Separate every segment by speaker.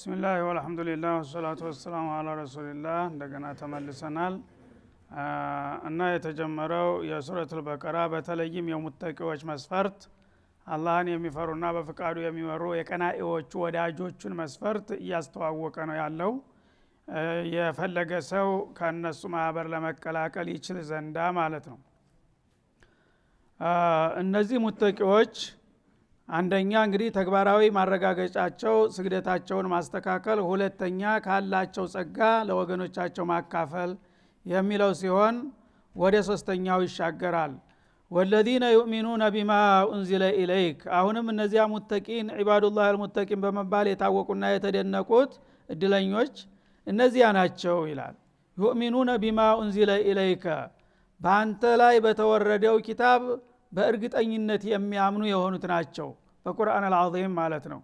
Speaker 1: ቢስሚላህ ወልሐምዱሊላህ ወሰላቱ ወሰላሙ ዐላ ረሱሊላህ። እንደገና ተመልሰናል እና የተጀመረው የሱረቱል በቀራ በተለይም የሙተቂዎች መስፈርት አላህን የሚፈሩና በፍቃዱ የሚመሩ የቀናኢዎቹ ወዳጆቹን መስፈርት እያስተዋወቀ ነው ያለው። የፈለገ ሰው ከነሱ ማህበር ለመቀላቀል ይችል ዘንዳ ማለት ነው። እነዚህ ሙተቂዎች አንደኛ እንግዲህ ተግባራዊ ማረጋገጫቸው ስግደታቸውን ማስተካከል፣ ሁለተኛ ካላቸው ጸጋ ለወገኖቻቸው ማካፈል የሚለው ሲሆን ወደ ሶስተኛው ይሻገራል። ወለዚነ ዩእሚኑነ ቢማ ኡንዚለ ኢለይክ። አሁንም እነዚያ ሙተቂን ዒባዱላህ አልሙተቂን በመባል የታወቁና የተደነቁት እድለኞች እነዚያ ናቸው ይላል። ዩእሚኑነ ቢማ ኡንዚለ ኢለይከ፣ በአንተ ላይ በተወረደው ኪታብ በእርግጠኝነት የሚያምኑ የሆኑት ናቸው። በቁርአን አልዓዚም ማለት ነው።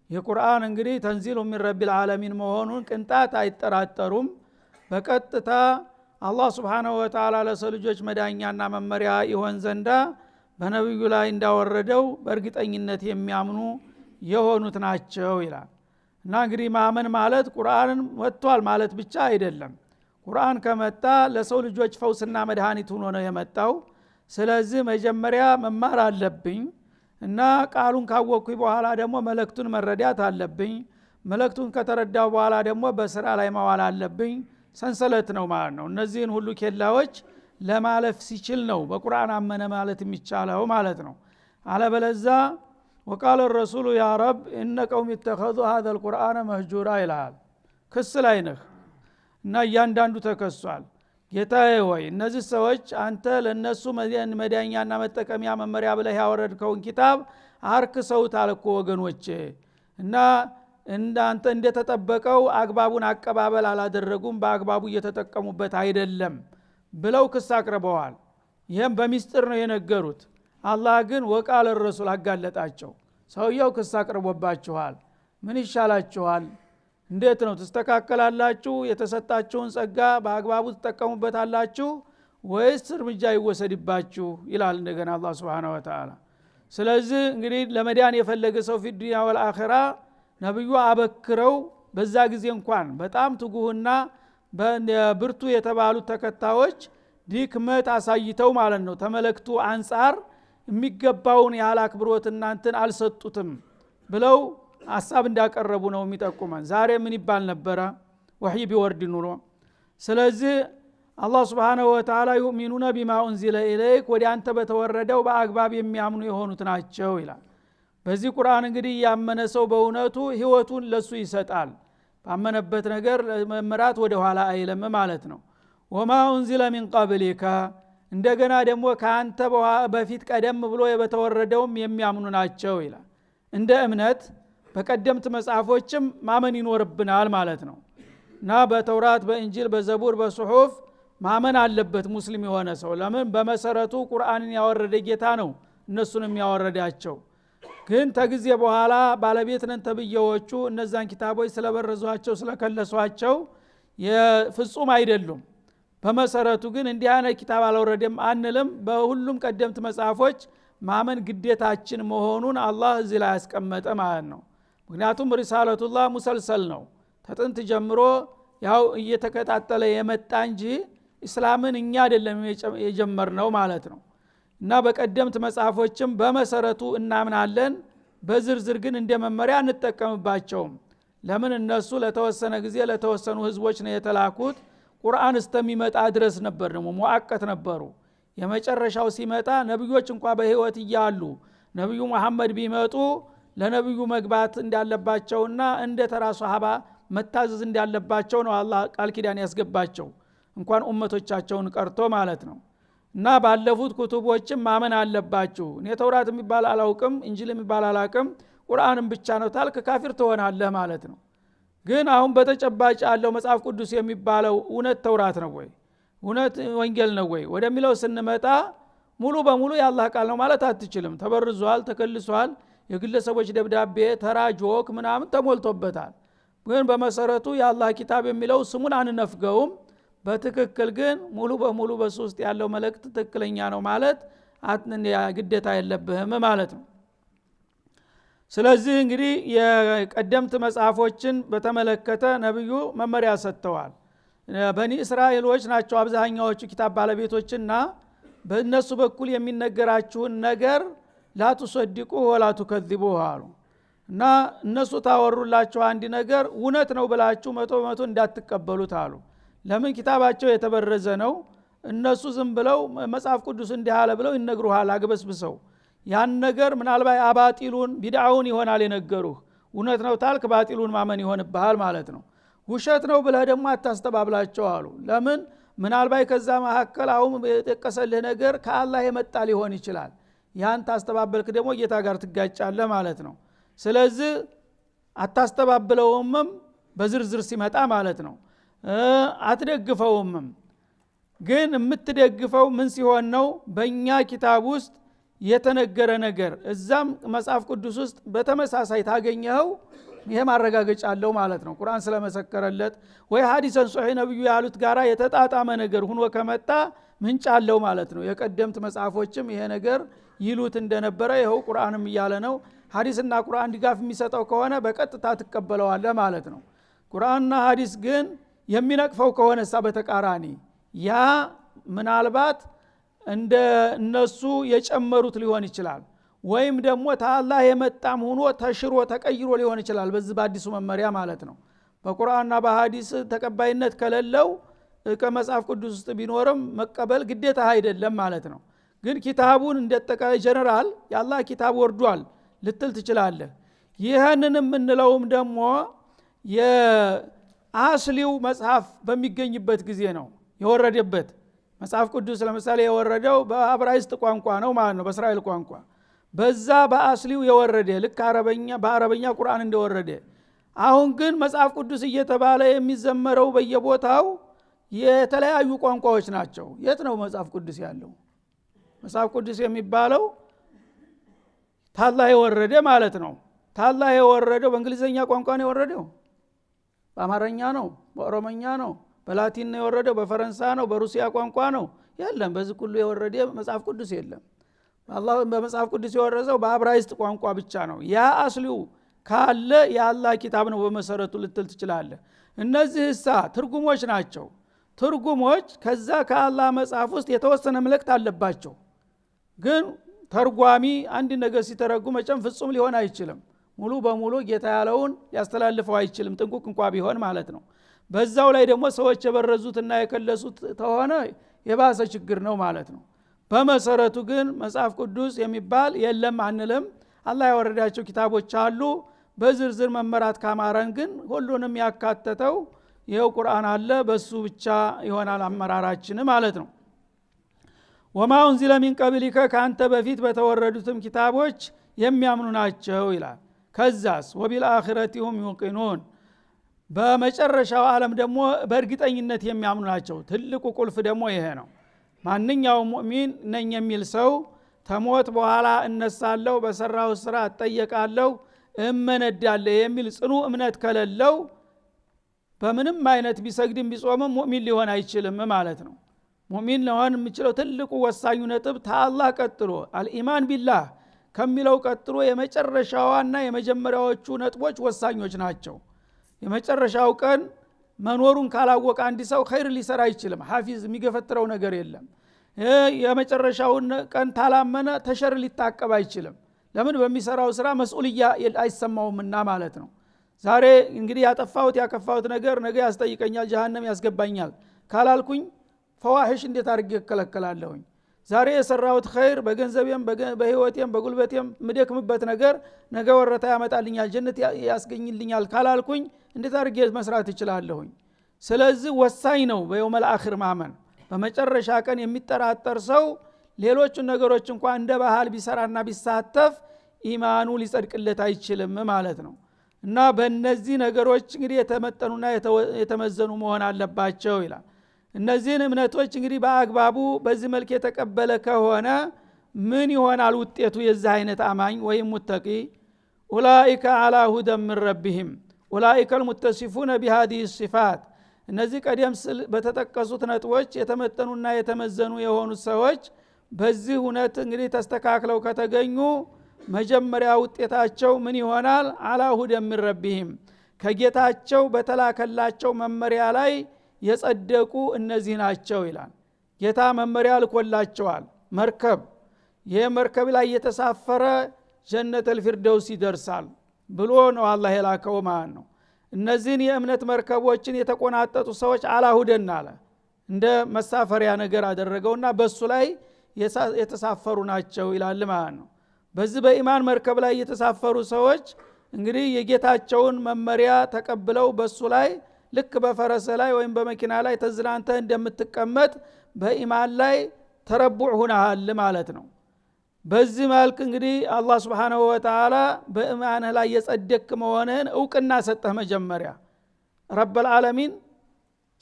Speaker 1: የቁርአን እንግዲህ ተንዚሉ ሚን ረቢል ዓለሚን መሆኑን ቅንጣት አይጠራጠሩም። በቀጥታ አላህ ሱብሓነሁ ወተዓላ ለሰው ልጆች መዳኛና መመሪያ ይሆን ዘንዳ በነቢዩ ላይ እንዳወረደው በእርግጠኝነት የሚያምኑ የሆኑት ናቸው ይላል። እና እንግዲህ ማመን ማለት ቁርአንን ወጥቷል ማለት ብቻ አይደለም። ቁርአን ከመጣ ለሰው ልጆች ፈውስና መድኃኒት ሆኖ ነው የመጣው። ስለዚህ መጀመሪያ መማር አለብኝ እና ቃሉን ካወቅኩኝ በኋላ ደግሞ መልእክቱን መረዳት አለብኝ። መልእክቱን ከተረዳው በኋላ ደግሞ በስራ ላይ ማዋል አለብኝ። ሰንሰለት ነው ማለት ነው። እነዚህን ሁሉ ኬላዎች ለማለፍ ሲችል ነው በቁርአን አመነ ማለት የሚቻለው ማለት ነው። አለበለዛ ወቃለ ረሱሉ ያ ረብ እነ ቀውም ይተኸዙ هذا القرآن መህጁራ ይላል። ክስ ላይ ነህ እና እያንዳንዱ ተከሷል። ጌታዬ ሆይ እነዚህ ሰዎች አንተ ለነሱ መዳኛና መጠቀሚያ መመሪያ ብለህ ያወረድከውን ኪታብ አርክሰውታል እኮ ወገኖቼ፣ እና እንዳንተ እንደተጠበቀው አግባቡን አቀባበል አላደረጉም፣ በአግባቡ እየተጠቀሙበት አይደለም ብለው ክስ አቅርበዋል። ይህም በሚስጥር ነው የነገሩት። አላህ ግን ወቃለ ረሱል አጋለጣቸው። ሰውየው ክስ አቅርቦባችኋል፣ ምን ይሻላችኋል? እንዴት ነው ተስተካከላላችሁ? የተሰጣችሁን ጸጋ በአግባቡ ተጠቀሙበታላችሁ ወይስ እርምጃ ይወሰድባችሁ? ይላል እንደገና አላህ Subhanahu Wa Ta'ala። ስለዚህ እንግዲህ ለመዳን የፈለገ ሰው في الدنيا والآخرة ነብዩ አበክረው በዛ ጊዜ እንኳን በጣም ትጉህና በብርቱ የተባሉ ተከታዮች ድክመት አሳይተው ማለት ነው ተመለክቱ አንጻር የሚገባውን ያህል አክብሮት እናንተን አልሰጡትም ብለው ሐሳብ እንዳቀረቡ ነው የሚጠቁመን። ዛሬ ምን ይባል ነበረ ወህይ ቢወርድ ኑሮ። ስለዚህ አላህ Subhanahu Wa Ta'ala ዩእሚኑነ ቢማ ኡንዚለ ኢለይክ፣ ወዲ አንተ በተወረደው በአግባብ የሚያምኑ የሆኑት ናቸው ይላል። በዚህ ቁርአን እንግዲህ ያመነ ሰው በእውነቱ ህይወቱን ለሱ ይሰጣል። ባመነበት ነገር መመራት ወደ ኋላ አይለም ማለት ነው። ወማ ኡንዚለ ሚን ቀብሊካ፣ እንደገና ደግሞ ካንተ በፊት ቀደም ብሎ በተወረደውም የሚያምኑ ናቸው ይላል። እንደ እምነት በቀደምት መጽሐፎችም ማመን ይኖርብናል ማለት ነው። እና በተውራት፣ በእንጂል፣ በዘቡር፣ በሱሑፍ ማመን አለበት ሙስሊም የሆነ ሰው። ለምን? በመሰረቱ ቁርአንን ያወረደ ጌታ ነው እነሱንም ያወረዳቸው። ግን ተጊዜ በኋላ ባለቤት ነን ተብየዎቹ እነዛን ኪታቦች ስለበረዟቸው ስለከለሷቸው የፍጹም አይደሉም። በመሰረቱ ግን እንዲህ አይነት ኪታብ አልወረደም አንልም። በሁሉም ቀደምት መጽሐፎች ማመን ግዴታችን መሆኑን አላህ እዚህ ላይ ያስቀመጠ ማለት ነው። ምክንያቱም ሪሳለቱላህ ሙሰልሰል ነው፣ ተጥንት ጀምሮ ያው እየተከታተለ የመጣ እንጂ እስላምን እኛ አይደለም የጀመርነው ማለት ነው። እና በቀደምት መጽሐፎችም በመሰረቱ እናምናለን፣ በዝርዝር ግን እንደ መመሪያ እንጠቀምባቸውም። ለምን? እነሱ ለተወሰነ ጊዜ ለተወሰኑ ህዝቦች ነው የተላኩት። ቁርአን እስከሚመጣ ድረስ ነበር ደግሞ ሙአቀት ነበሩ። የመጨረሻው ሲመጣ ነብዮች እንኳን በህይወት እያሉ ነብዩ መሐመድ ቢመጡ ለነብዩ መግባት እንዳለባቸውና እንደ ተራ ሱሐባ መታዘዝ እንዳለባቸው ነው አላህ ቃል ኪዳን ያስገባቸው፣ እንኳን ኡመቶቻቸውን ቀርቶ ማለት ነው። እና ባለፉት ኩቱቦችም ማመን አለባችሁ። እኔ ተውራት የሚባል አላውቅም፣ እንጂል የሚባል አላውቅም፣ ቁርአንም ብቻ ነው ታልክ ካፊር ትሆናለህ ማለት ነው። ግን አሁን በተጨባጭ ያለው መጽሐፍ ቅዱስ የሚባለው እውነት ተውራት ነው ወይ እውነት ወንጌል ነው ወይ ወደሚለው ስንመጣ ሙሉ በሙሉ የአላህ ቃል ነው ማለት አትችልም። ተበርዟል፣ ተከልሷል፣ የግለሰቦች ደብዳቤ ተራ ጆክ ምናምን ተሞልቶበታል። ግን በመሰረቱ የአላህ ኪታብ የሚለው ስሙን አንነፍገውም። በትክክል ግን ሙሉ በሙሉ በሱ ውስጥ ያለው መልእክት ትክክለኛ ነው ማለት ግዴታ የለብህም ማለት ነው። ስለዚህ እንግዲህ የቀደምት መጽሐፎችን በተመለከተ ነብዩ መመሪያ ሰጥተዋል። በኒ እስራኤሎች ናቸው አብዛኛዎቹ ኪታብ ባለቤቶችና በእነሱ በኩል የሚነገራችሁን ነገር ላቱሰድቁ ወላቱ ከذቡ አሉ እና እነሱ ታወሩላችሁ አንድ ነገር እውነት ነው ብላችሁ 100% እንዳትቀበሉት አሉ። ለምን? ኪታባቸው የተበረዘ ነው። እነሱ ዝም ብለው መጽሐፍ ቅዱስ እንዲህ አለ ብለው ይነግሩሃል አግበስብሰው። ያን ነገር ምናልባት አባጢሉን ቢድዓውን ይሆናል የነገሩህ። እውነት ነው ታልክ ባጢሉን ማመን ይሆንብሃል ማለት ነው። ውሸት ነው ብለህ ደግሞ አታስተባብላቸው አሉ። ለምን? ምናልባት ከዛ መካከል አሁን የጠቀሰልህ ነገር ከአላህ የመጣ ሊሆን ይችላል። ያን ታስተባበልክ ደግሞ ጌታ ጋር ትጋጫለህ ማለት ነው። ስለዚህ አታስተባብለውም በዝርዝር ሲመጣ ማለት ነው። አትደግፈውም። ግን የምትደግፈው ምን ሲሆን ነው? በእኛ ኪታብ ውስጥ የተነገረ ነገር እዛም መጽሐፍ ቅዱስ ውስጥ በተመሳሳይ ታገኘው፣ ይሄ ማረጋገጫ አለው ማለት ነው። ቁርአን ስለመሰከረለት ወይ ሐዲሰን ሶሒህ ነብዩ ያሉት ጋራ የተጣጣመ ነገር ሆኖ ከመጣ ምንጭ አለው ማለት ነው። የቀደምት መጽሐፎችም ይሄ ነገር ይሉት እንደነበረ ይሄው ቁርአንም እያለ ነው። ሐዲስና ቁርአን ድጋፍ የሚሰጠው ከሆነ በቀጥታ ትቀበለዋለህ ማለት ነው። ቁርአንና ሐዲስ ግን የሚነቅፈው ከሆነሳ በተቃራኒ ያ ምናልባት እንደ እነሱ የጨመሩት ሊሆን ይችላል፣ ወይም ደግሞ ታላህ የመጣም ሆኖ ተሽሮ ተቀይሮ ሊሆን ይችላል። በዚህ በአዲሱ መመሪያ ማለት ነው። በቁርአንና በሐዲስ ተቀባይነት ከሌለው ከመጽሐፍ ቅዱስ ውስጥ ቢኖርም መቀበል ግዴታ አይደለም ማለት ነው። ግን ኪታቡን እንደጠቃላይ ጀነራል ያላህ ኪታብ ወርዷል ልትል ትችላለህ። ይሄንን የምንለውም ደግሞ የአስሊው መጽሐፍ በሚገኝበት ጊዜ ነው የወረደበት። መጽሐፍ ቅዱስ ለምሳሌ የወረደው በዕብራይስጥ ቋንቋ ነው ማለት ነው፣ በእስራኤል ቋንቋ። በዛ በአስሊው የወረደ ልክ በአረበኛ ቁርአን እንደወረደ። አሁን ግን መጽሐፍ ቅዱስ እየተባለ የሚዘመረው በየቦታው የተለያዩ ቋንቋዎች ናቸው። የት ነው መጽሐፍ ቅዱስ ያለው? መጽሐፍ ቅዱስ የሚባለው ታላህ የወረደ ማለት ነው። ታላህ የወረደው በእንግሊዘኛ ቋንቋ ነው የወረደው፣ በአማርኛ ነው፣ በኦሮሞኛ ነው፣ በላቲን ነው የወረደው፣ በፈረንሳ ነው፣ በሩሲያ ቋንቋ ነው? የለም። በዚህ ሁሉ የወረደ መጽሐፍ ቅዱስ የለም። አላህ በመጽሐፍ ቅዱስ የወረዘው በዕብራይስጥ ቋንቋ ብቻ ነው። ያ አስሊው ካለ የአላህ ኪታብ ነው በመሰረቱ ልትል ትችላለህ። እነዚህ ትርጉሞች ናቸው። ትርጉሞች ከዛ ከአላህ መጽሐፍ ውስጥ የተወሰነ መልእክት አለባቸው። ግን ተርጓሚ አንድ ነገር ሲተረጉም መቼም ፍጹም ሊሆን አይችልም። ሙሉ በሙሉ ጌታ ያለውን ሊያስተላልፈው አይችልም፣ ጥንቁቅ እንኳን ቢሆን ማለት ነው። በዛው ላይ ደግሞ ሰዎች የበረዙትና የከለሱት ተሆነ የባሰ ችግር ነው ማለት ነው። በመሰረቱ ግን መጽሐፍ ቅዱስ የሚባል የለም አንልም። አላህ ያወረዳቸው ኪታቦች አሉ። በዝርዝር መመራት ካማረን ግን ሁሉንም ያካተተው ይሄው ቁርአን አለ። በሱ ብቻ ይሆናል አመራራችን ማለት ነው። ወማ ኡንዚለ ሚን ቀብሊከ ካንተ በፊት በተወረዱትም ኪታቦች የሚያምኑ ናቸው ይላል። ከዛስ ወቢልአኺረቲ ሁም ዩቂኑን በመጨረሻው ዓለም ደግሞ በእርግጠኝነት የሚያምኑ ናቸው። ትልቁ ቁልፍ ደግሞ ይሄ ነው። ማንኛውም ሙእሚን ነኝ የሚል ሰው ተሞት በኋላ እነሳለሁ፣ በሰራው ስራ እጠየቃለሁ፣ እመነዳለሁ የሚል ጽኑ እምነት ከሌለው በምንም አይነት ቢሰግድም ቢጾምም ሙእሚን ሊሆን አይችልም ማለት ነው። ሙእሚን ሊሆን የሚችለው ትልቁ ወሳኙ ነጥብ ታላህ ቀጥሎ አልኢማን ቢላህ ከሚለው ቀጥሎ የመጨረሻዋና የመጀመሪያዎቹ ነጥቦች ወሳኞች ናቸው። የመጨረሻው ቀን መኖሩን ካላወቀ አንድ ሰው ኸይር ሊሰራ አይችልም። ሐፊዝ የሚገፈትረው ነገር የለም። የመጨረሻውን ቀን ታላመነ ተሸር ሊታቀብ አይችልም። ለምን? በሚሰራው ስራ መስኡልያ አይሰማውምና ማለት ነው። ዛሬ እንግዲህ ያከፋሁት ነገር ነገ ያስጠይቀኛል፣ ጀሃነም ያስገባኛል ካላልኩኝ ፈዋሂሽ እንዴት አድርጌ እከለከላለሁኝ? ዛሬ የሰራሁት ኸይር በገንዘቤም በህይወቴም በጉልበቴም ምደክምበት ነገር ነገ ወረታ ያመጣልኛል፣ ጀነት ያስገኝልኛል ካላልኩኝ እንዴት አድርጌ መስራት እችላለሁኝ? ስለዚህ ወሳኝ ነው በየውመል አኺር ማመን። በመጨረሻ ቀን የሚጠራጠር ሰው ሌሎቹን ነገሮች እንኳን እንደ ባህል ቢሰራና ቢሳተፍ ኢማኑ ሊጸድቅለት አይችልም ማለት ነው። እና በእነዚህ ነገሮች እንግዲህ የተመጠኑና የተመዘኑ መሆን አለባቸው ይላል። እነዚህን እምነቶች እንግዲህ በአግባቡ በዚህ መልክ የተቀበለ ከሆነ ምን ይሆናል ውጤቱ? የዚህ አይነት አማኝ ወይም ሙተቂ ኡላኢከ አላ ሁደን ምን ረቢህም ኡላኢከ ልሙተሲፉነ ቢሃዲህ ሲፋት። እነዚህ ቀደም በተጠቀሱት ነጥቦች የተመጠኑና የተመዘኑ የሆኑት ሰዎች በዚህ እውነት እንግዲህ ተስተካክለው ከተገኙ መጀመሪያ ውጤታቸው ምን ይሆናል? አላ ሁደን ሚን ረቢሂም ከጌታቸው በተላከላቸው መመሪያ ላይ የጸደቁ እነዚህ ናቸው ይላል። ጌታ መመሪያ ልኮላቸዋል። መርከብ ይሄ መርከብ ላይ የተሳፈረ ጀነተል ፊርደውስ ይደርሳል ብሎ ነው አላህ የላከው ማለት ነው። እነዚህን የእምነት መርከቦችን የተቆናጠጡ ሰዎች አላሁደን አለ እንደ መሳፈሪያ ነገር አደረገውና በሱ ላይ የተሳፈሩ ናቸው ይላል ማለት ነው። በዚህ በኢማን መርከብ ላይ የተሳፈሩ ሰዎች እንግዲህ የጌታቸውን መመሪያ ተቀብለው በሱ ላይ ልክ በፈረስ ላይ ወይም በመኪና ላይ ተዝናንተ እንደምትቀመጥ በኢማን ላይ ተረቡዕ ሆነሃል ማለት ነው። በዚህ መልክ እንግዲህ አላህ Subhanahu Wa Ta'ala በኢማንህ ላይ የጸደቅ መሆንህን እውቅና ሰጠህ። መጀመሪያ ረብል ዓለሚን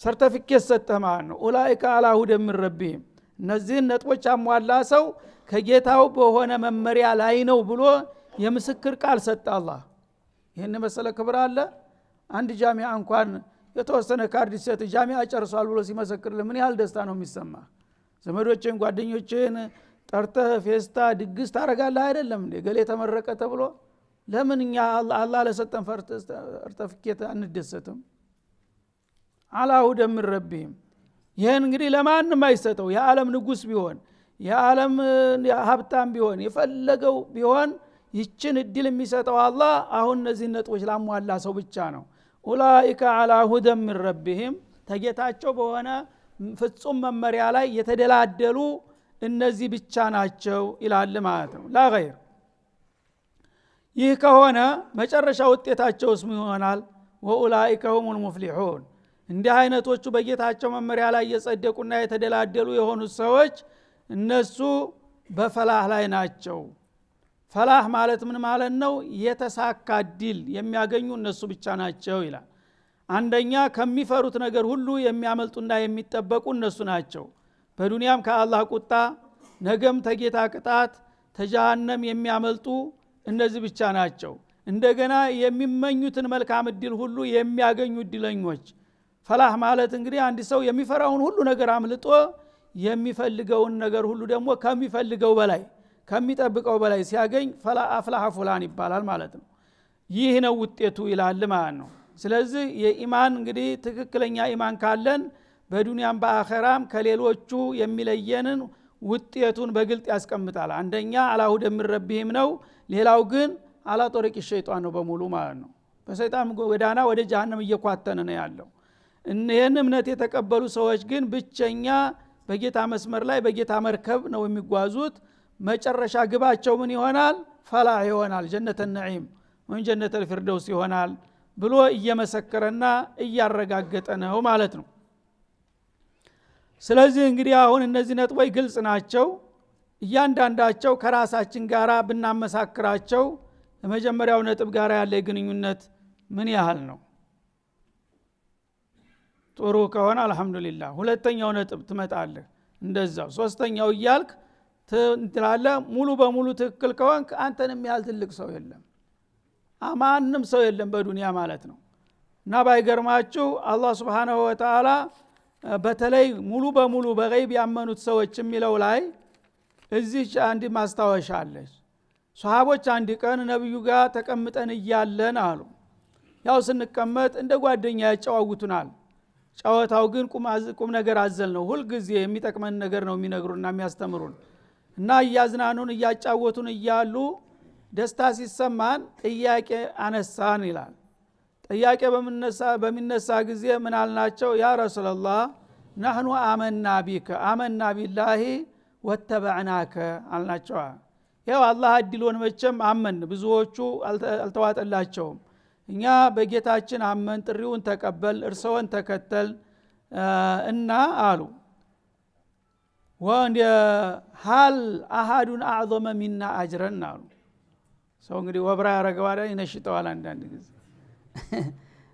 Speaker 1: ሰርቲፊኬት ሰጠህ ማለት ነው። ኡላኢከ አላ ሁደን ሚን ረቢሂም እነዚህን ነጥቦች አሟላ ሰው ከጌታው በሆነ መመሪያ ላይ ነው ብሎ የምስክር ቃል ሰጠ አላህ። ይሄን መሰለ ክብር አለ። አንድ ጃሚዓ እንኳን የተወሰነ ካርድ ሲሰጥ ጃሚዓ ጨርሷል ብሎ ሲመሰክር ምን ያህል ደስታ ነው የሚሰማ። ዘመዶችን ጓደኞችን ጠርተህ ፌስታ ድግስ ታረጋለህ አይደለም እንዴ? ገሌ ተመረቀ ተብሎ ለምን እኛ አላህ ለሰጠን ሰርተፍኬት አንደሰትም? አላ ሁደን ሚን ረቢሂም ይሄን እንግዲህ ለማንም አይሰጠው። የዓለም ንጉስ ቢሆን የዓለም ሀብታም ቢሆን የፈለገው ቢሆን ይችን እድል የሚሰጠው አላህ አሁን እነዚህ ነጥቦች ላሟላ ሰው ብቻ ነው። ኡላኢከ አላ ሁደን ሚን ረቢሂም ተጌታቸው በሆነ ፍጹም መመሪያ ላይ የተደላደሉ እነዚህ ብቻ ናቸው ይላል ማለት ነው። ላ ገይር። ይህ ከሆነ መጨረሻ ውጤታቸውስ ምን ይሆናል? ወኡላኢከ ሁሙል ሙፍሊሑን እንዲህ አይነቶቹ በጌታቸው መመሪያ ላይ የጸደቁና የተደላደሉ የሆኑት ሰዎች እነሱ በፈላህ ላይ ናቸው። ፈላህ ማለት ምን ማለት ነው? የተሳካ ድል የሚያገኙ እነሱ ብቻ ናቸው ይላል። አንደኛ ከሚፈሩት ነገር ሁሉ የሚያመልጡና የሚጠበቁ እነሱ ናቸው። በዱንያም ከአላህ ቁጣ ነገም ተጌታ ቅጣት ተጀሃነም የሚያመልጡ እነዚህ ብቻ ናቸው። እንደገና የሚመኙትን መልካም እድል ሁሉ የሚያገኙ እድለኞች። ፈላህ ማለት እንግዲህ አንድ ሰው የሚፈራውን ሁሉ ነገር አምልጦ የሚፈልገውን ነገር ሁሉ ደግሞ ከሚፈልገው በላይ ከሚጠብቀው በላይ ሲያገኝ አፍላህ ፉላን ይባላል ማለት ነው። ይህ ነው ውጤቱ ይላል ማለት ነው። ስለዚህ የኢማን እንግዲህ ትክክለኛ ኢማን ካለን በዱንያም በአኺራም ከሌሎቹ የሚለየንን ውጤቱን በግልጥ ያስቀምጣል። አንደኛ አላ ሁደን ሚን ረቢሂም ነው። ሌላው ግን አላ ጦሪቅ ሸይጣን ነው በሙሉ ማለት ነው። በሰይጣን ጎዳና ወደ ጀሃነም እየኳተነ ነው ያለው። እነዚህ እምነት የተቀበሉ ሰዎች ግን ብቸኛ በጌታ መስመር ላይ በጌታ መርከብ ነው የሚጓዙት። መጨረሻ ግባቸው ምን ይሆናል? ፈላህ ይሆናል፣ ጀነተ ነዒም ወይ ጀነተ ፊርደውስ ይሆናል ብሎ እየመሰከረና እያረጋገጠ ነው ማለት ነው። ስለዚህ እንግዲህ አሁን እነዚህ ነጥቦች ግልጽ ናቸው። እያንዳንዳቸው ከራሳችን ጋራ ብናመሳክራቸው የመጀመሪያው ነጥብ ጋራ ያለ ግንኙነት ምን ያህል ነው? ጥሩ ከሆነ አልহামዱሊላህ። ሁለተኛው ነጥብ ትመጣለህ እንደዛው። ሶስተኛው እያልክ ትላለህ። ሙሉ በሙሉ ትክክል ከሆንክ አንተንም ያህል ትልቅ ሰው የለም፣ ማንም ሰው የለም በዱንያ ማለት ነው። እና ባይገርማችሁ አላህ Subhanahu Wa Ta'ala በተለይ ሙሉ በሙሉ በገይብ ያመኑት ሰዎች የሚለው ላይ እዚህ አንድ ማስታወሻ አለች። ሷሃቦች አንድ ቀን ነብዩ ጋር ተቀምጠን እያለን አሉ። ያው ስንቀመጥ እንደ ጓደኛ ያጫውቱናል። ጫወታው ግን ቁም ነገር አዘል ነው። ሁሉ ጊዜ የሚጠቅመን ነገር ነው የሚነግሩና የሚያስተምሩን። እና እያዝናኑን እያጫወቱን እያሉ ደስታ ሲሰማን ጥያቄ አነሳን ይላል። ጥያቄ በሚነሳ ጊዜ ምን አልናቸው? ያ ረሱላህ نحن آمنا بك آمنا بالله واتبعناك አልናቸው። ያው አላህ እድሉን መቼም አመን ብዙዎቹ አልተዋጠላቸውም። እኛ በጌታችን አመን ጥሪውን ተቀበል እርሰውን ተከተል እና አሉ። ወንድ ሀል አሐዱን አዕظم منا اجرا አሉ። ሰው እንግዲህ ወብራ ያረጋዋል ይነሽጠዋል አንዳንድ ጊዜ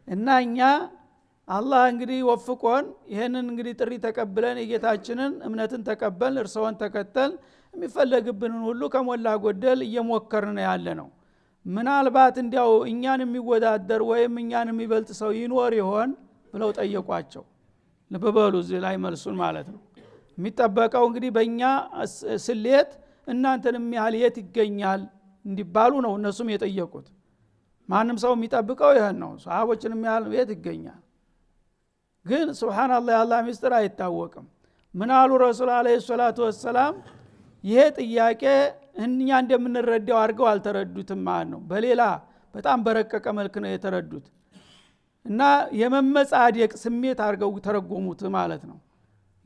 Speaker 1: እና እኛ አላህ እንግዲህ ወፍቆን ይሄንን እንግዲህ ጥሪ ተቀብለን የጌታችንን እምነትን ተቀበል እርሰውን ተከተል የሚፈለግብንን ሁሉ ከሞላ ጎደል እየሞከርን ያለ ነው። ምናልባት እንዲያው እኛን የሚወዳደር ወይም እኛን የሚበልጥ ሰው ይኖር ይሆን ብለው ጠየቋቸው። ለበበሉ እዚህ ላይ መልሱን ማለት ነው። የሚጠበቀው እንግዲህ በእኛ ስሌት እናንተንም ያህል የት ይገኛል እንዲባሉ ነው እነሱም የጠየቁት። ማንም ሰው የሚጠብቀው ይሄን ነው። ሷሃቦችንም ያህል ቤት ይገኛል። ግን ሱብሃንአላህ የአላህ ምስጢር አይታወቅም። ምን አሉ ረሱል አለይሂ ሰላቱ ወሰላም፣ ይሄ ጥያቄ እኛ እንደምንረዳው አድርገው አልተረዱትም ማለት ነው። በሌላ በጣም በረቀቀ መልክ ነው የተረዱት እና የመመጻደቅ ስሜት አድርገው ተረጎሙት ማለት ነው።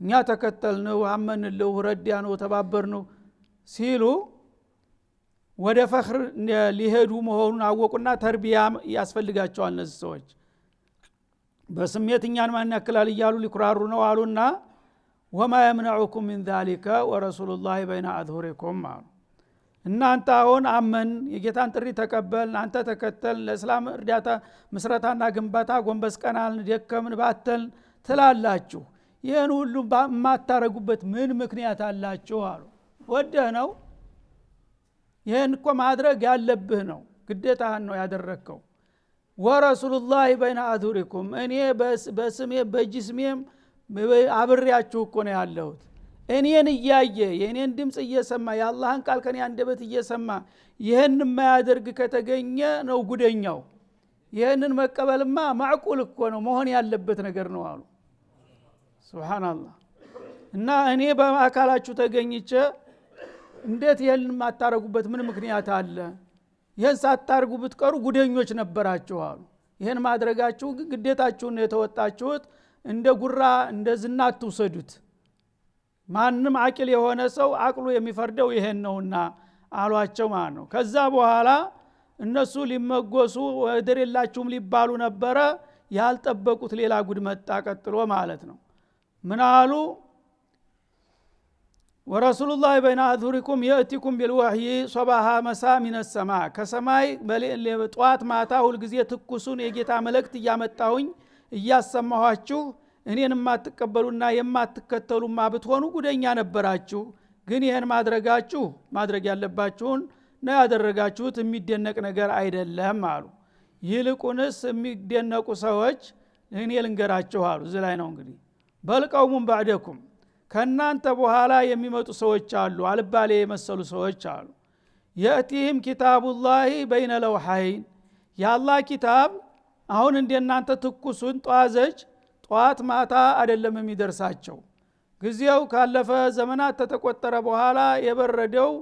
Speaker 1: እኛ ተከተልነው፣ አመንነው፣ ረዳነው፣ ተባበርነው ሲሉ ወደ ፈኽር ሊሄዱ መሆኑን አወቁና ተርቢያ ያስፈልጋቸዋል። እነዚህ ሰዎች በስሜት እኛን ማን ያክላል እያሉ ሊኩራሩ ነው አሉና ወማ يمنعكم من ذلك ورسول الله بين اظهركم አሉ። እናንተ አሁን አመን የጌታን ጥሪ ተቀበል፣ አንተ ተከተል፣ ለእስላም እርዳታ መስረታና ግንባታ ጎንበስ ቀናል ደከምን ባተል ትላላችሁ፣ ይሄን ሁሉ ማታረጉበት ምን ምክንያት አላችሁ አሉ። ወደህ ነው ይሄን እኮ ማድረግ ያለብህ ነው፣ ግዴታህን ነው ያደረከው። ወረሱሉላህ በይነ አዙሪኩም እኔ በስሜ በጅስሜም አብሬያችሁ እኮ ነው ያለሁት። እኔን እያየ የእኔን ድምፅ እየሰማ የአላህን ቃል ከኔ አንደበት እየሰማ ይሄን የማያደርግ ከተገኘ ነው ጉደኛው። ይሄንን መቀበልማ ማዕቁል እኮ ነው መሆን ያለበት ነገር ነው አሉ። ሱብሃንአላህ። እና እኔ በአካላችሁ ተገኝቼ እንዴት ይሄን ማታረጉበት ምን ምክንያት አለ? ይሄን ሳታርጉ ብትቀሩ ጉደኞች ነበራችሁ አሉ። ይሄን ማድረጋችሁ ግዴታችሁን የተወጣችሁት እንደ ጉራ እንደ ዝና አትውሰዱት። ማንም አቂል የሆነ ሰው አቅሉ የሚፈርደው ይሄን ነውና አሏቸው ማለት ነው። ከዛ በኋላ እነሱ ሊመጎሱ ወደር የላችሁም ሊባሉ ነበረ። ያልጠበቁት ሌላ ጉድ መጣ ቀጥሎ ማለት ነው። ምን አሉ? ወረሱሉላህ በይነ አዙሪኩም የእቲኩም ቢልወህይ ሶባሃ መሳ ሚነ ሰማ ከሰማይ ጧት ማታ ሁልጊዜ ትኩሱን የጌታ መልእክት እያመጣሁኝ እያሰማኋችሁ እኔን የማትቀበሉና የማትከተሉማ ብትሆኑ ጉደኛ ነበራችሁ። ግን ይሄን ማድረጋችሁ ማድረግ ያለባችሁን ነው ያደረጋችሁት፣ የሚደነቅ ነገር አይደለም አሉ። ይልቁንስ የሚደነቁ ሰዎች እኔ ልንገራችሁ አሉ። እዚህ ላይ ነው እንግዲህ በልቀውሙን ባዕደኩም ከናንተ በኋላ የሚመጡ ሰዎች አሉ፣ አልባሌ የመሰሉ ሰዎች አሉ። የእቲህም ኪታቡላሂ በይነ ለውሐይን የአላህ ኪታብ አሁን እንደናንተ ትኩሱን ጧዘጅ ጧት ማታ አይደለም የሚደርሳቸው። ጊዜው ካለፈ ዘመናት ተተቆጠረ በኋላ የበረደው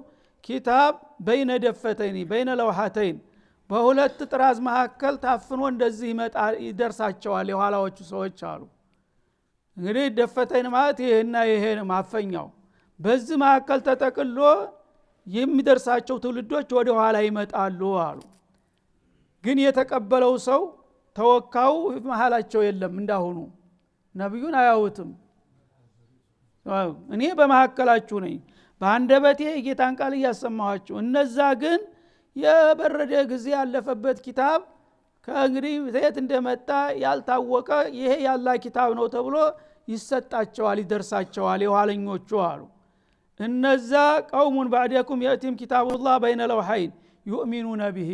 Speaker 1: ኪታብ በይነ ደፈተይን በይነ ለውሐተይን በሁለት ጥራዝ መካከል ታፍኖ እንደዚህ ይደርሳቸዋል የኋላዎቹ ሰዎች አሉ። እንግዲህ ደፈተይን ማለት ይሄና ይሄ ማፈኛው በዚህ መካከል ተጠቅሎ የሚደርሳቸው ትውልዶች ወደ ኋላ ይመጣሉ አሉ። ግን የተቀበለው ሰው ተወካው መሐላቸው የለም። እንዳሁኑ ነብዩን አያውትም። እኔ በመሐከላችሁ ነኝ፣ በአንደበቴ የጌታን ቃል እያሰማኋችሁ። እነዛ ግን የበረደ ጊዜ ያለፈበት ኪታብ ከእንግዲህ የት እንደመጣ ያልታወቀ ይሄ ያላህ ኪታብ ነው ተብሎ ይሰጣቸዋል፣ ይደርሳቸዋል የኋለኞቹ አሉ። እነዛ ቀውሙን ባዕደኩም የእቲም ኪታቡላህ በይነ ለውሐይን ዩእሚኑነ ቢሂ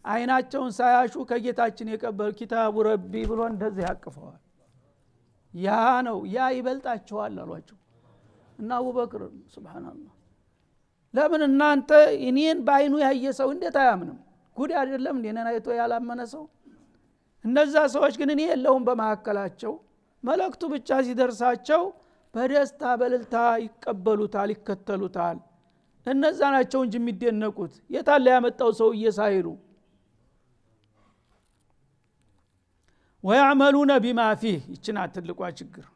Speaker 1: አይናቸውን ሳያሹ ከጌታችን የቀበል ኪታቡ ረቢ ብሎ እንደዚህ ያቅፈዋል። ያ ነው ያ ይበልጣቸዋል አሏቸው። እና አቡበክር ሱብሃንአላህ ለምን እናንተ እኔን በአይኑ ያየ ሰው እንዴት አያምንም? ጉድ አይደለም እንዴ ነን አይቶ ያላመነ ሰው? እነዛ ሰዎች ግን እኔ የለሁም በመሐከላቸው፣ መልእክቱ ብቻ ሲደርሳቸው በደስታ በልልታ ይቀበሉታል፣ ይከተሉታል። እነዛ ናቸው እንጂ የሚደነቁት የታለ ያመጣው ሰው እየሳይሉ ወያዕመሉነ ቢማ ፊህ። ይችና ትልቋ ችግር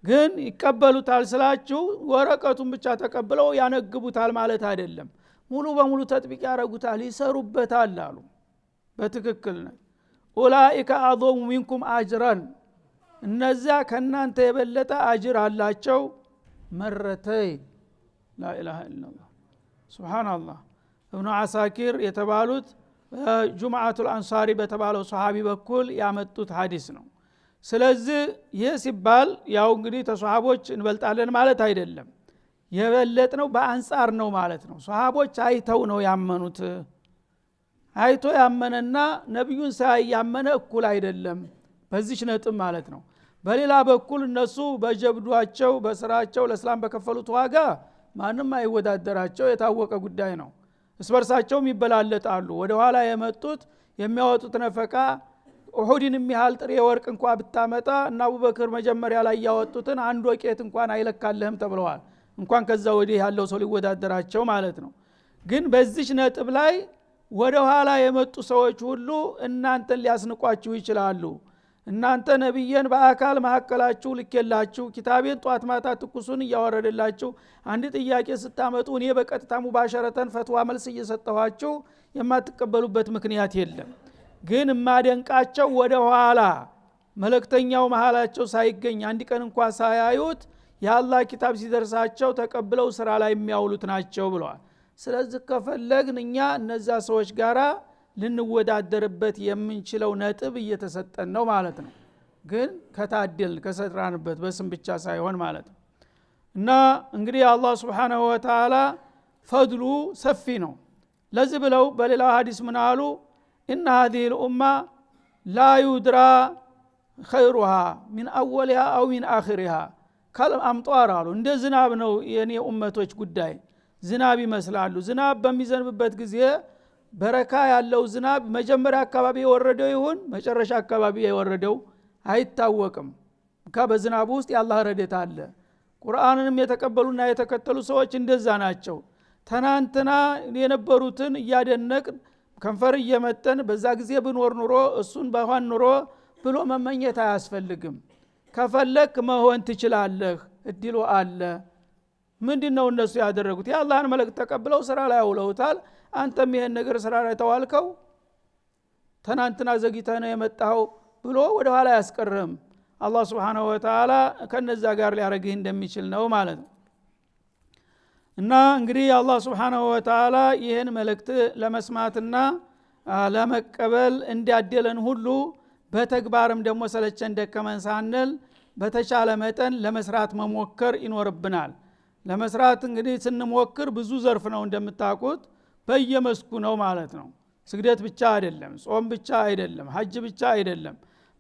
Speaker 1: ግን ይቀበሉታል ስላችሁ ወረቀቱን ብቻ ተቀብለው ያነግቡታል ማለት አይደለም። ሙሉ በሙሉ ተጥቢቅ ያረጉታል፣ ይሰሩበታል አሉ። በትክክል ነው። ኡላኢከ አዕዘሙ ሚንኩም አጅራን እነዛ ከናንተ የበለጠ አጅር አላቸው። መረተይን ላኢላሃ ኢላላህ ሱብሃንአላህ። ኢብኑ አሳኪር የተባሉት ጁምዓቱል አንሳሪ በተባለው ሱሐቢ በኩል ያመጡት ሐዲስ ነው። ስለዚህ ይህ ሲባል ያው እንግዲህ ተሷሃቦች እንበልጣለን ማለት አይደለም፣ የበለጥነው በአንጻር ነው ማለት ነው። ሷሃቦች አይተው ነው ያመኑት። አይቶ ያመነና ነብዩን ሳያመነ እኩል አይደለም በዚህ ነጥብ ማለት ነው። በሌላ በኩል እነሱ በጀብዷቸው በስራቸው ለእስላም በከፈሉት ዋጋ ማንም አይወዳደራቸው፣ የታወቀ ጉዳይ ነው። እስበርሳቸውም ይበላለጣሉ። ወደ ኋላ የመጡት የሚያወጡት ነፈቃ ኡሁድን የሚያህል ጥሬ ወርቅ እንኳን ብታመጣ እና አቡበክር መጀመሪያ ላይ ያወጡትን አንድ ወቄት እንኳን አይለካለህም ተብለዋል። እንኳን ከዛ ወዲህ ያለው ሰው ሊወዳደራቸው ማለት ነው። ግን በዚህ ነጥብ ላይ ወደ ኋላ የመጡ ሰዎች ሁሉ እናንተን ሊያስንቋችሁ ይችላሉ። እናንተ ነብይን በአካል ማከላችሁ ልከላችሁ ኪታቤን ጧት ማታ ትኩሱን ያወረደላችሁ አንድ ጥያቄ ስታመጡ እኔ በቀጥታ ሙባሸረተን ፈትዋ መልስ እየሰጠኋችሁ የማትቀበሉበት ምክንያት የለም። ግን ማደንቃቸው ወደ ኋላ መልእክተኛው መሃላቸው ሳይገኝ አንድ ቀን እንኳን ሳያዩት የአላህ ኪታብ ሲደርሳቸው ተቀብለው ስራ ላይ የሚያውሉት ናቸው ብለዋል። ስለዚህ ከፈለግን እኛ እነዛ ሰዎች ጋራ ልንወዳደርበት የምንችለው ነጥብ እየተሰጠን ነው ማለት ነው። ግን ከታደልን ከሰራንበት በስም ብቻ ሳይሆን ማለት ነው። እና እንግዲህ አላህ Subhanahu Wa Ta'ala ፈድሉ ሰፊ ነው። ለዚህ ብለው በሌላው ሐዲስ ምን አሉ? إن هذه الأمة لا يدرى خيرها من أولها أو من آخرها كلام أمطار አሉ። እንደ ዝናብ ነው የኔ ኡመቶች ጉዳይ። ዝናብ ይመስላሉ። ዝናብ በሚዘንብበት ጊዜ በረካ ያለው ዝናብ መጀመሪያ አካባቢ የወረደው ይሁን መጨረሻ አካባቢ የወረደው አይታወቅም። ከበዝናብ ውስጥ ያላህ ረድኤት አለ። ቁርአንንም የተቀበሉና የተከተሉ ሰዎች እንደዛ ናቸው። ተናንተና የነበሩትን ያደነቅን ከንፈር እየመጠን በዛ ጊዜ ብኖር ኑሮ እሱን ባሆን ኑሮ ብሎ መመኘት አያስፈልግም። ከፈለክ መሆን ትችላለህ፣ እድሉ አለ። ምንድነው እነሱ ያደረጉት? የአላህን መልእክት ተቀብለው ስራ ላይ አውለውታል። አንተም ይሄን ነገር ስራ ላይ ተዋልከው ተናንተና ዘግይተህ ነው የመጣው ብሎ ወደ ኋላ ያስቀርም። አላህ Subhanahu Wa Ta'ala ከነዛ ጋር ሊያረግህ እንደሚችል ነው ማለት ነው። እና እንግዲህ አላህ Subhanahu Wa Ta'ala ይሄን መልእክት ለመስማትና ለመቀበል እንዲያደለን ሁሉ በተግባርም ደግሞ ሰለቸን ደከመን ሳንል በተቻለ መጠን ለመስራት መሞከር ይኖርብናል። ለመስራት እንግዲህ ስንሞክር ብዙ ዘርፍ ነው እንደምታውቁት፣ በየመስኩ ነው ማለት ነው። ስግደት ብቻ አይደለም፣ ጾም ብቻ አይደለም፣ ሐጅ ብቻ አይደለም።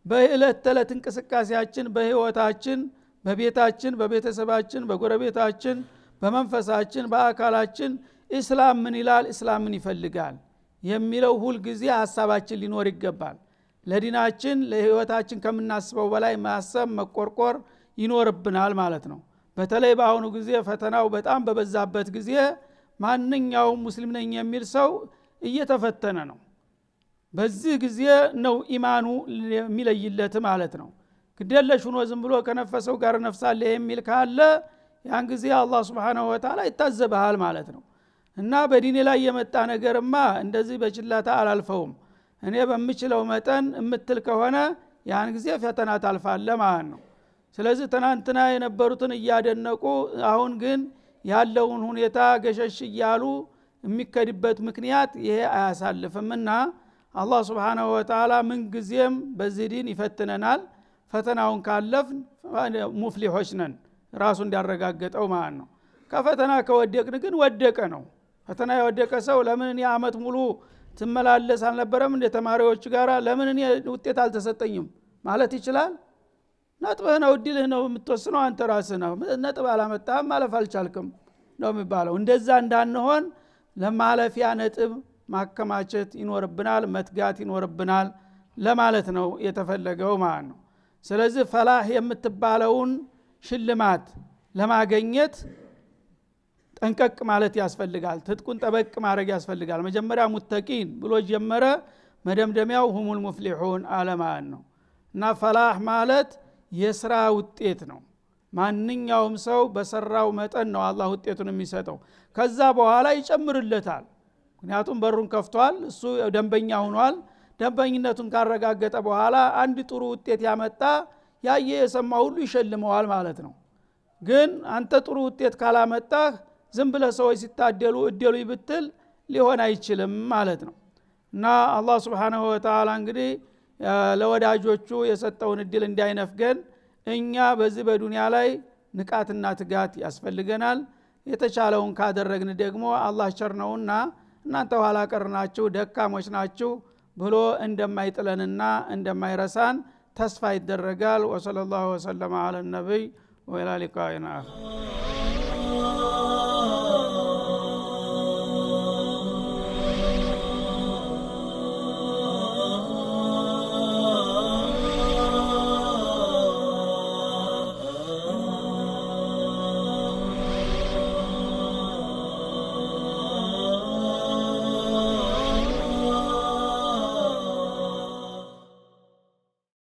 Speaker 1: በእለት ተለት እንቅስቃሴያችን፣ በህይወታችን፣ በቤታችን፣ በቤተሰባችን፣ በጎረቤታችን፣ በመንፈሳችን፣ በአካላችን እስላም ምን ይላል፣ እስላም ምን ይፈልጋል የሚለው ሁሉ ጊዜ ሐሳባችን ሊኖር ይገባል። ለዲናችን ለህይወታችን ከምናስበው በላይ ማሰብ መቆርቆር ይኖርብናል ማለት ነው። በተለይ በአሁኑ ጊዜ ፈተናው በጣም በበዛበት ጊዜ ማንኛውም ሙስሊም ነኝ የሚል ሰው እየተፈተነ ነው። በዚህ ጊዜ ነው ኢማኑ የሚለይለት ማለት ነው። ግደለሽ ሆኖ ዝም ብሎ ከነፈሰው ጋር ነፍሳለ የሚል ካለ ያን ጊዜ አላህ Subhanahu Wa Ta'ala ይታዘባል ማለት ነው። እና በዲኔ ላይ የመጣ ነገርማ እንደዚህ በችላታ አላልፈውም እኔ በምችለው መጠን እምትል ከሆነ ያን ጊዜ ፈተና ታልፋለ ማለት ነው። ስለዚህ ትናንትና የነበሩትን እያደነቁ አሁን ግን ያለውን ሁኔታ ገሸሽ እያሉ የሚከድበት ምክንያት ይሄ አያሳልፍምና አላህ Subhanahu Wa Ta'ala ምን ጊዜም በዚህ ዲን ይፈትነናል። ፈተናውን ካለፍን ሙፍሊሆች ነን ራሱ እንዲያረጋግጠው ማለት ነው። ከፈተና ከወደቅን ግን ወደቀ ነው። ፈተና የወደቀ ሰው ለምን እኔ አመት ሙሉ ትመላለስ አልነበረም እንደ ተማሪዎች ጋር ለምን እኔ ውጤት አልተሰጠኝም ማለት ይችላል? ነጥብህ ነው እድልህ ነው የምትወስነው አንተ ራስህ ነው። ነጥብ አላመጣህም ማለፍ አልቻልክም ነው የሚባለው። እንደዛ እንዳንሆን ለማለፊያ ነጥብ ማከማቸት ይኖርብናል፣ መትጋት ይኖርብናል ለማለት ነው የተፈለገው ማለት ነው። ስለዚህ ፈላህ የምትባለውን ሽልማት ለማግኘት ጠንቀቅ ማለት ያስፈልጋል። ትጥቁን ጠበቅ ማድረግ ያስፈልጋል። መጀመሪያ ሙተቂን ብሎ ጀመረ፣ መደምደሚያው ሁሙል ሙፍሊሁን አለማን ነው። እና ፈላህ ማለት የሥራ ውጤት ነው። ማንኛውም ሰው በሰራው መጠን ነው አላህ ውጤቱን የሚሰጠው። ከዛ በኋላ ይጨምርለታል። ምክንያቱም በሩን ከፍቷል፣ እሱ ደንበኛ ሆኗል። ደንበኝነቱን ካረጋገጠ በኋላ አንድ ጥሩ ውጤት ያመጣ ያየ የሰማ ሁሉ ይሸልመዋል ማለት ነው። ግን አንተ ጥሩ ውጤት ካላመጣህ ዝም ብለህ ሰዎች ሲታደሉ እደሉ ይብትል ሊሆን አይችልም ማለት ነው። እና አላህ Subhanahu Wa Ta'ala እንግዲህ ለወዳጆቹ የሰጠውን እድል እንዳይነፍገን እኛ በዚህ በዱንያ ላይ ንቃትና ትጋት ያስፈልገናል። የተቻለውን ካደረግን ደግሞ አላህ ቸር ነውና እናንተ ኋላ ቀር ናችሁ ደካሞች ናችሁ ብሎ እንደማይጥለንና እንደማይረሳን ተስፋ ይደረጋል። ወሰለላሁ ዐለ ነብይ ወኢላ ሊቃኢና